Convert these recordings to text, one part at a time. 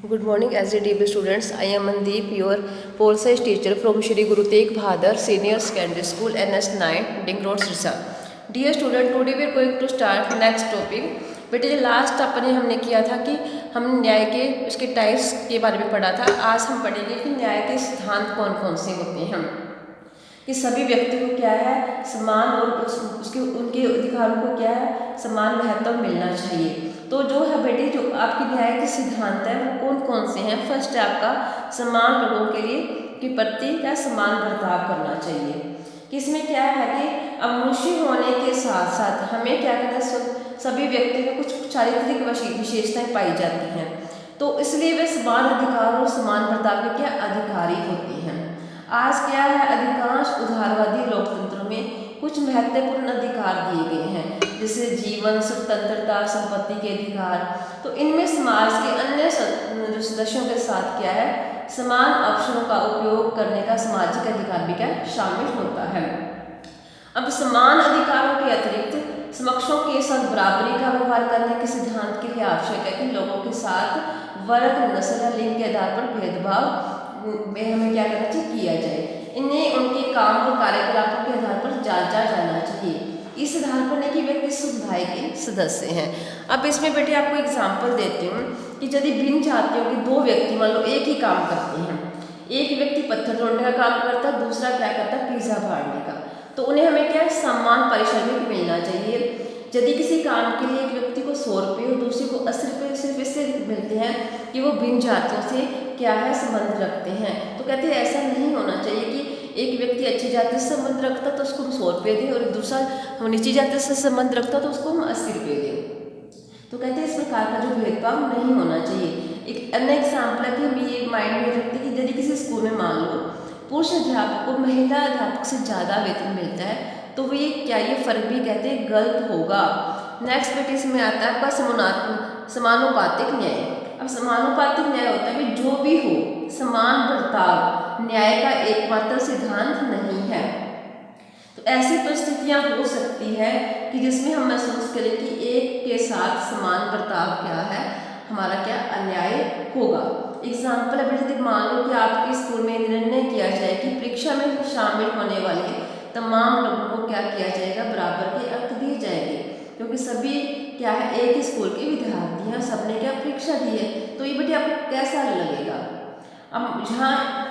Good morning, SDTB students. I am Mandeep, your pole science teacher from Shri Guru Tegh Bahadur Senior Secondary School, NS9, Ding Road, Sirsa. Dear student, today we are going to start next topic. बेटे जो last अपने हमने किया था कि हम न्याय के उसके टाइप्स के बारे में पढ़ा था। आज हम पढ़ेंगे कि न्याय के सिद्धांत कौन कौन से होते हैं, कि सभी व्यक्ति को क्या है समान और उसके उनके अधिकारों को क्या है समान महत्व मिलना चाहिए। तो जो है बेटे जो आपके न्याय के सिद्धांत है वो कौन कौन से हैं। फर्स्ट है आपका समान लोगों के लिए के प्रति क्या समान बर्ताव करना चाहिए, कि इसमें क्या है कि मनुष्य होने के साथ साथ हमें क्या कहते हैं सभी व्यक्ति में कुछ चारित्रिक विशेषताएं पाई जाती हैं, तो इसलिए वे समान अधिकार और समान बर्ताव के क्या अधिकारी होते हैं। आज क्या है अधिकांश उदारवादी लोकतंत्रों में कुछ महत्वपूर्ण अधिकार दिए गए हैं, जैसे जीवन, स्वतंत्रता, संपत्ति के अधिकार। तो इनमें समाज के अन्य सदस्यों के साथ क्या है समान अवसरों का उपयोग करने का सामाजिक अधिकार भी क्या शामिल होता है। अब समान अधिकारों के अतिरिक्त समक्षों के साथ बराबरी का व्यवहार करने के सिद्धांत के लिए आवश्यक है कि लोगों के साथ वर्ग, नस्ल या लिंग के आधार पर भेदभाव में हमें क्या करना चाहिए किया जाए। इन्हें उनके काम और कार्यकलापों के आधार पर जांचा जाना चाहिए, इस आधार पर नहीं कि वे किस समुदाय के सदस्य हैं। अब इसमें बेटे आपको एग्जाम्पल देती हूँ कि यदि भिन्न जातियों के दो व्यक्ति मान लो एक ही काम करते हैं, एक व्यक्ति पत्थर तोड़ने का काम करता है, दूसरा क्या करता है पिज्जा फाड़ने का, तो उन्हें हमें क्या समान पारिश्रमिक मिलना चाहिए। यदि किसी काम के लिए एक व्यक्ति को 100 रुपये और दूसरे को 80 रुपये सिर्फ इससे मिलते हैं कि वो भिन्न जातियों से क्या है संबंध रखते हैं, तो कहते हैं ऐसा नहीं होना चाहिए कि एक व्यक्ति अच्छी जाति से संबंध रखता तो उसको हम 100 रुपये दें और दूसरा हम नीची जाति से संबंध रखता तो उसको हम 80 रुपये दें। तो कहते हैं इस प्रकार का जो भेदभाव नहीं होना चाहिए। एक अन्य एग्जाम्पल है कि हम ये माइंड में रखते हैं कि यदि किसी स्कूल में मान लो पुरुष अध्यापक को महिला अध्यापक से ज़्यादा वेतन मिलता है तो वो ये क्या ये फर्क भी कहते हैं गलत होगा। नेक्स्ट बेटे इसमें आता है आपका समानुपातिक न्याय। अब समानुपातिक न्याय होता है कि जो भी हो समान बर्ताव न्याय का एकमात्र सिद्धांत नहीं है। तो ऐसी परिस्थितियां हो सकती है कि जिसमें हम महसूस करें कि एक के साथ समान बर्ताव क्या है हमारा क्या अन्याय होगा। एग्जाम्पल है बेटे मान लो कि आपके स्कूल में निर्णय किया जाए कि परीक्षा में शामिल होने वाले तमाम लोगों को क्या किया जाएगा बराबर के अंक दिए जाएंगे, क्योंकि सभी क्या है एक ही स्कूल के विद्यार्थी हैं, सबने क्या परीक्षा दी है। तो ये बेटे आपको कैसा लगेगा। अब जहाँ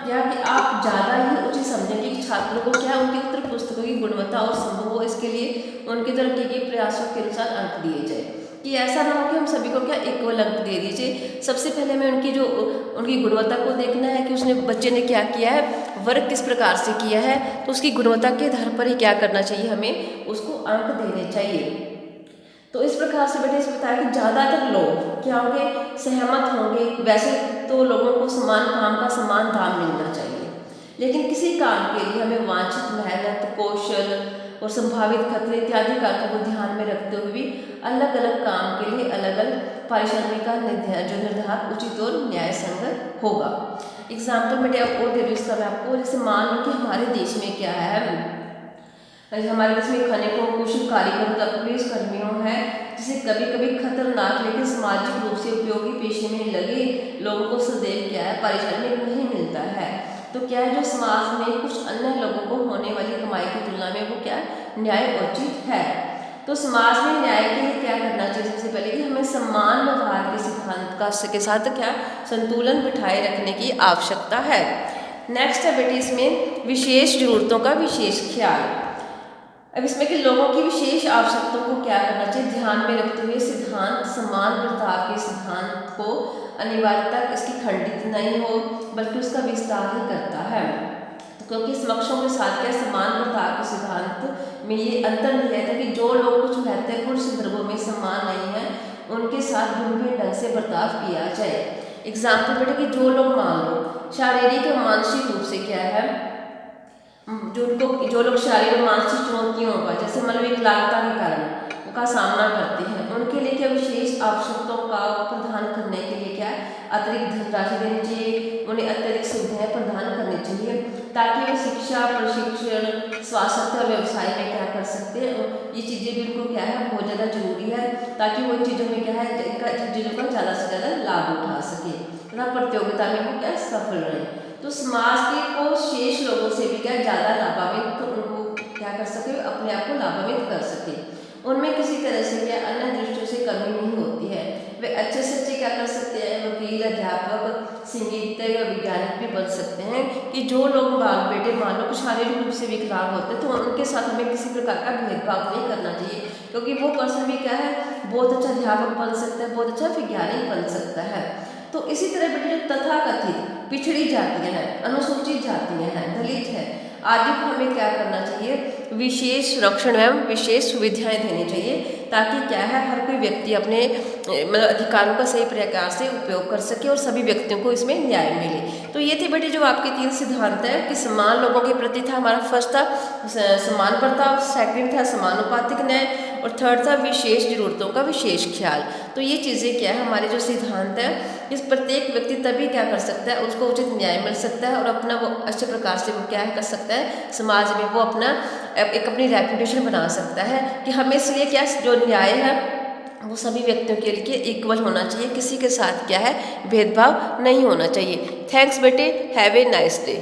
या कि आप ज़्यादा ही उचित समझेंगे कि छात्रों को क्या उनकी उत्तर पुस्तकों की गुणवत्ता और संभव हो इसके लिए उनके तरक्की के प्रयासों के अनुसार अंक दिए जाए, कि ऐसा ना हो कि हम सभी को क्या इक्वल अंक दे दीजिए। सबसे पहले हमें उनकी गुणवत्ता को देखना है कि उसने बच्चे ने क्या किया है, वर्क किस प्रकार से किया है, तो उसकी गुणवत्ता के आधार पर ही क्या करना चाहिए हमें उसको अंक देने चाहिए। तो इस प्रकार से बेटे इस बताया कि ज़्यादातर लोग क्या होंगे सहमत होंगे। वैसे तो लोगों को समान काम का समान दाम मिलना चाहिए, लेकिन किसी काम के लिए हमें वांछित मेहनत, कौशल और संभावित खतरे इत्यादि कारकों को ध्यान में रखते हुए भी अलग अलग काम के लिए अलग अलग पारिश्रमिक का निर्धारण उचित और न्याय संगत होगा। एग्जाम्पल में और दे दूँ इसका मैं आपको, जैसे मान लो कि हमारे देश में क्या है हमारे देश में खनिकों, कुशल कारीगरों, पुलिस कर्मियों हैं, जिसे कभी कभी खतरनाक लेकिन सामाजिक रूप से उपयोगी पेशे में लगे लोगों को सदैव क्या है पारिश्रमिक नहीं मिलता है। तो क्या है जो समाज में कुछ अन्य लोगों को होने वाली कमाई की तुलना में वो क्या न्याय उचित है। तो समाज में न्याय के लिए क्या करना चाहिए, सबसे पहले कि हमें समान व्यवहार के सिद्धांत का के साथ क्या संतुलन बिठाए रखने की आवश्यकता है। नेक्स्ट है बेटे इसमें विशेष जरूरतों का विशेष ख्याल। अब इसमें कि लोगों की विशेष आवश्यकताओं को क्या करना चाहिए ध्यान में रखते हुए सिद्धांत समान बर्ताव के सिद्धांत को अनिवार्यता इसकी खंडित नहीं हो बल्कि उसका विस्तार ही करता है, क्योंकि समक्षों के साथ क्या समान बर्ताव के सिद्धांत में ये अंतर निहित है कि जो लोग कुछ महत्वपूर्ण संदर्भों में समान नहीं है उनके साथ भिन्न ढंग से बर्ताव किया जाए। एग्जाम्पल बेटे कि जो लोग मान लो शारीरिक या मानसिक रूप से क्या है जो लोग शारीरिक और मानसिक चुनौतियों का जैसे मतलब विकलांगता के कारण का सामना करते हैं उनके लिए क्या विशेष आवश्यकताओं का प्रदान करने के लिए क्या अतिरिक्त धनराशि देनी चाहिए, उन्हें अतिरिक्त सुविधाएं प्रदान करनी चाहिए ताकि वे शिक्षा, प्रशिक्षण, स्वास्थ्य और व्यवसाय में क्या कर सकते हैं। ये चीज़ें भी उनको क्या है बहुत ज़्यादा जरूरी है ताकि वो इन चीज़ों में क्या है इन चीज़ों का ज़्यादा से ज़्यादा लाभ उठा सके। तथा प्रतियोगिता में वो क्या सफल रहे, तो समाज के को शेष लोगों से भी क्या ज़्यादा लाभान्वित, तो उनको क्या कर सके, अपने आप को लाभान्वित कर सके। उनमें किसी तरह से क्या अन्य दृष्टियों से कमी नहीं होती है। वे अच्छे से अच्छे क्या कर सकते हैं, वकील, अध्यापक, संगीतज्ञ या वैज्ञानिक भी बन सकते हैं। कि जो लोग बाल बेटे मान लो कि शारीरिक रूप से विकलांग होते हैं, तो उनके साथ हमें किसी प्रकार का भेदभाव नहीं करना चाहिए, क्योंकि वो पर्सन भी क्या है, बहुत अच्छा अध्यापक बन सकता है, बहुत अच्छा वैज्ञानिक बन सकता है। तो इसी तरह बेटे तथाकथित पिछड़ी जातियाँ हैं, अनुसूचित जातियाँ हैं, दलित है आदि को हमें क्या करना चाहिए, विशेष संरक्षण एवं विशेष सुविधाएं देनी चाहिए, ताकि क्या है, हर कोई व्यक्ति अपने मतलब अधिकारों का सही प्रकार से उपयोग कर सके और सभी व्यक्तियों को इसमें न्याय मिले। तो ये थे बेटे जो आपके 3 सिद्धांत है कि समान लोगों के प्रति था हमारा, फर्स्ट था समान बर्ताव, सेकंड था समानुपातिक न्याय, और थर्ड था विशेष जरूरतों का विशेष ख्याल। तो ये चीज़ें क्या है, हमारे जो सिद्धांत है, इस प्रत्येक व्यक्ति तभी क्या कर सकता है, उसको उचित न्याय मिल सकता है और अपना वो अच्छे प्रकार से वो क्या कर सकता है, समाज में वो अपना एक अपनी रेपुटेशन बना सकता है। कि हमें इसलिए क्या, जो न्याय है वो सभी व्यक्तियों के लिए इक्वल होना चाहिए, किसी के साथ क्या है भेदभाव नहीं होना चाहिए। थैंक्स बेटे, हैव ए नाइस डे।